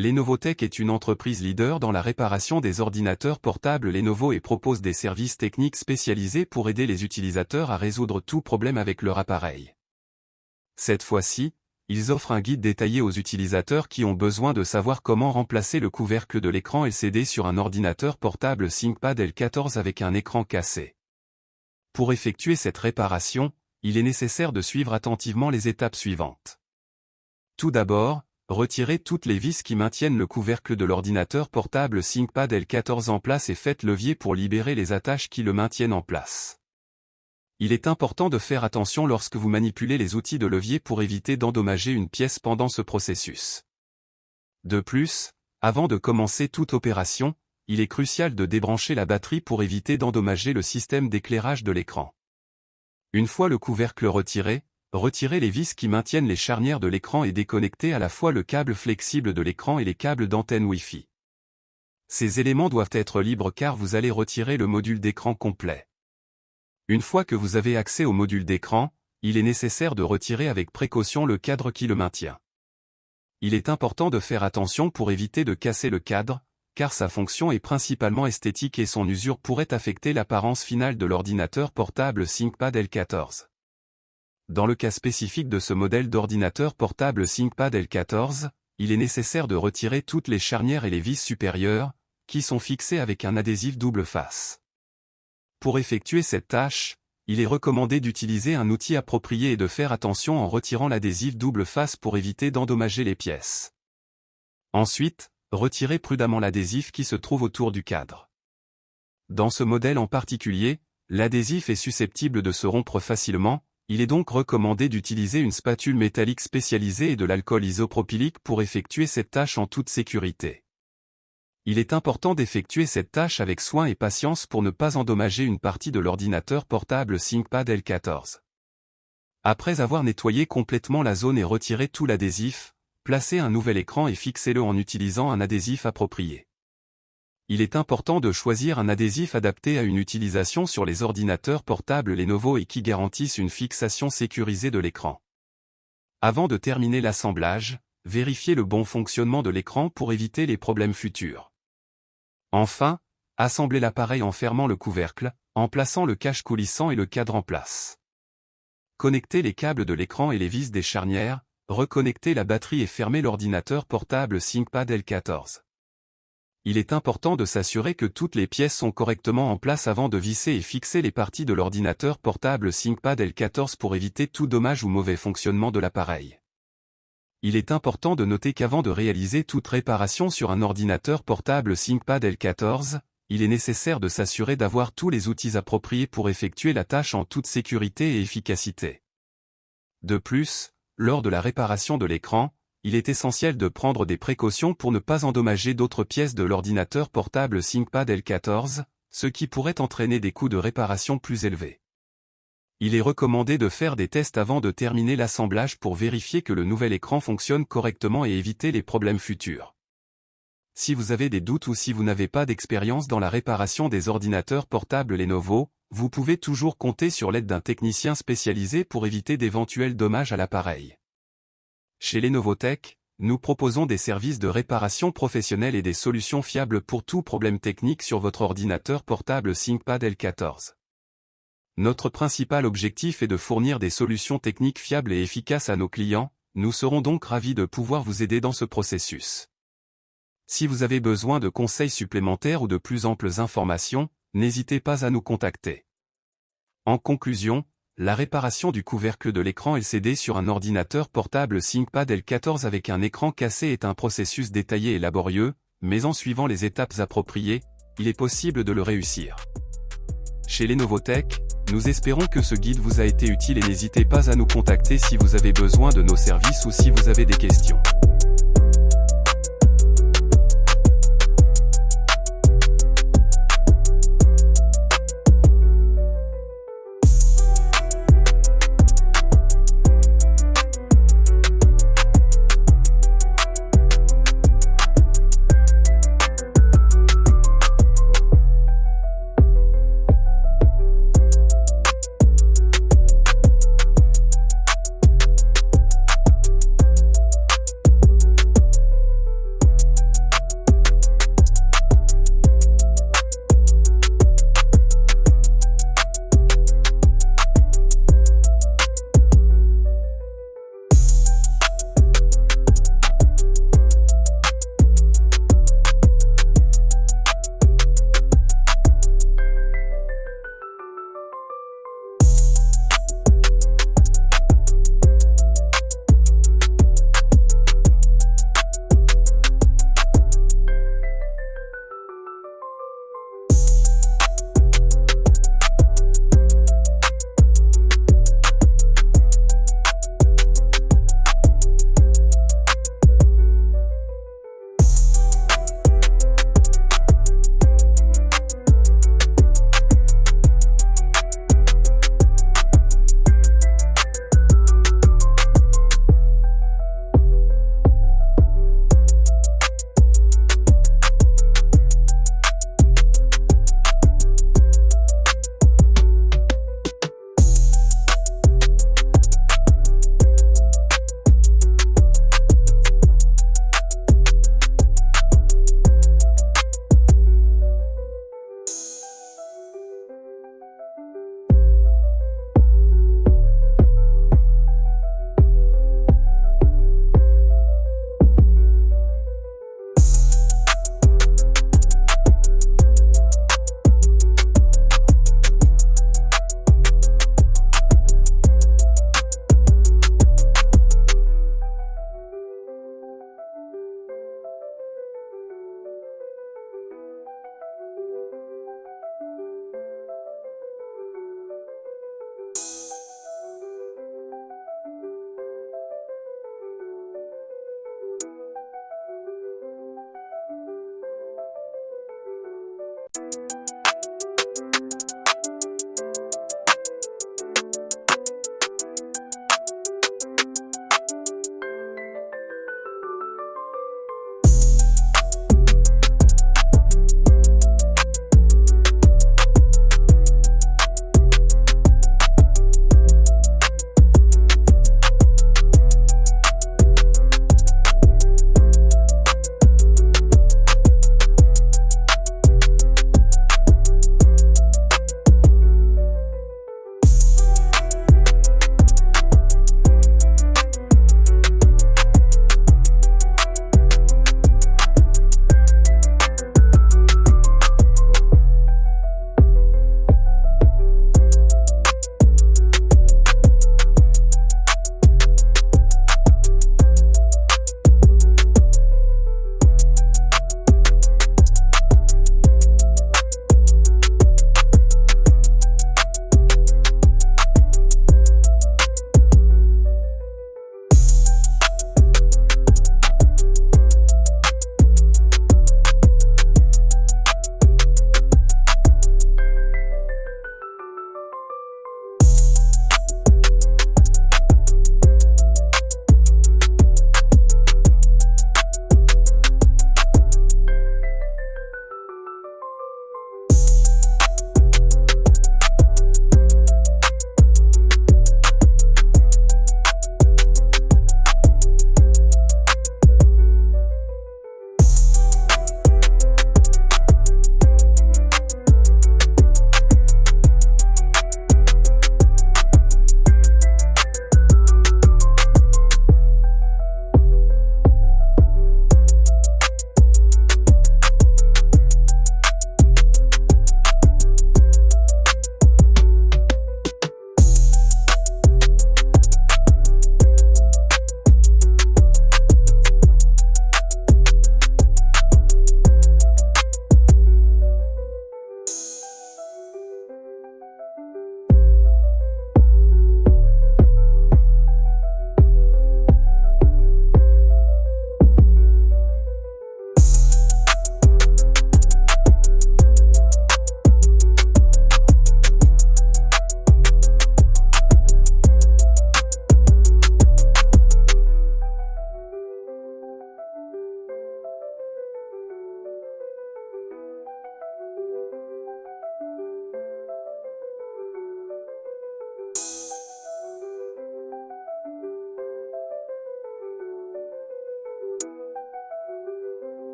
Lenovo Tech est une entreprise leader dans la réparation des ordinateurs portables Lenovo et propose des services techniques spécialisés pour aider les utilisateurs à résoudre tout problème avec leur appareil. Cette fois-ci, ils offrent un guide détaillé aux utilisateurs qui ont besoin de savoir comment remplacer le couvercle de l'écran LCD sur un ordinateur portable ThinkPad L14 avec un écran cassé. Pour effectuer cette réparation, il est nécessaire de suivre attentivement les étapes suivantes. Tout d'abord, retirez toutes les vis qui maintiennent le couvercle de l'ordinateur portable ThinkPad L14 en place et faites levier pour libérer les attaches qui le maintiennent en place. Il est important de faire attention lorsque vous manipulez les outils de levier pour éviter d'endommager une pièce pendant ce processus. De plus, avant de commencer toute opération, il est crucial de débrancher la batterie pour éviter d'endommager le système d'éclairage de l'écran. Une fois le couvercle retiré, retirez les vis qui maintiennent les charnières de l'écran et déconnectez à la fois le câble flexible de l'écran et les câbles d'antenne Wi-Fi. Ces éléments doivent être libres car vous allez retirer le module d'écran complet. Une fois que vous avez accès au module d'écran, il est nécessaire de retirer avec précaution le cadre qui le maintient. Il est important de faire attention pour éviter de casser le cadre, car sa fonction est principalement esthétique et son usure pourrait affecter l'apparence finale de l'ordinateur portable ThinkPad L14. Dans le cas spécifique de ce modèle d'ordinateur portable ThinkPad L14, il est nécessaire de retirer toutes les charnières et les vis supérieures, qui sont fixées avec un adhésif double face. Pour effectuer cette tâche, il est recommandé d'utiliser un outil approprié et de faire attention en retirant l'adhésif double face pour éviter d'endommager les pièces. Ensuite, retirez prudemment l'adhésif qui se trouve autour du cadre. Dans ce modèle en particulier, l'adhésif est susceptible de se rompre facilement. Il est donc recommandé d'utiliser une spatule métallique spécialisée et de l'alcool isopropylique pour effectuer cette tâche en toute sécurité. Il est important d'effectuer cette tâche avec soin et patience pour ne pas endommager une partie de l'ordinateur portable ThinkPad L14. Après avoir nettoyé complètement la zone et retiré tout l'adhésif, placez un nouvel écran et fixez-le en utilisant un adhésif approprié. Il est important de choisir un adhésif adapté à une utilisation sur les ordinateurs portables Lenovo et qui garantisse une fixation sécurisée de l'écran. Avant de terminer l'assemblage, vérifiez le bon fonctionnement de l'écran pour éviter les problèmes futurs. Enfin, assemblez l'appareil en fermant le couvercle, en plaçant le cache coulissant et le cadre en place. Connectez les câbles de l'écran et les vis des charnières, reconnectez la batterie et fermez l'ordinateur portable ThinkPad L14. Il est important de s'assurer que toutes les pièces sont correctement en place avant de visser et fixer les parties de l'ordinateur portable ThinkPad L14 pour éviter tout dommage ou mauvais fonctionnement de l'appareil. Il est important de noter qu'avant de réaliser toute réparation sur un ordinateur portable ThinkPad L14, il est nécessaire de s'assurer d'avoir tous les outils appropriés pour effectuer la tâche en toute sécurité et efficacité. De plus, lors de la réparation de l'écran, il est essentiel de prendre des précautions pour ne pas endommager d'autres pièces de l'ordinateur portable ThinkPad L14, ce qui pourrait entraîner des coûts de réparation plus élevés. Il est recommandé de faire des tests avant de terminer l'assemblage pour vérifier que le nouvel écran fonctionne correctement et éviter les problèmes futurs. Si vous avez des doutes ou si vous n'avez pas d'expérience dans la réparation des ordinateurs portables Lenovo, vous pouvez toujours compter sur l'aide d'un technicien spécialisé pour éviter d'éventuels dommages à l'appareil. Chez Lenovo Tech, nous proposons des services de réparation professionnelle et des solutions fiables pour tout problème technique sur votre ordinateur portable ThinkPad L14. Notre principal objectif est de fournir des solutions techniques fiables et efficaces à nos clients, nous serons donc ravis de pouvoir vous aider dans ce processus. Si vous avez besoin de conseils supplémentaires ou de plus amples informations, n'hésitez pas à nous contacter. En conclusion, la réparation du couvercle de l'écran LCD sur un ordinateur portable ThinkPad L14 avec un écran cassé est un processus détaillé et laborieux, mais en suivant les étapes appropriées, il est possible de le réussir. Chez Lenovo Tech, nous espérons que ce guide vous a été utile et n'hésitez pas à nous contacter si vous avez besoin de nos services ou si vous avez des questions.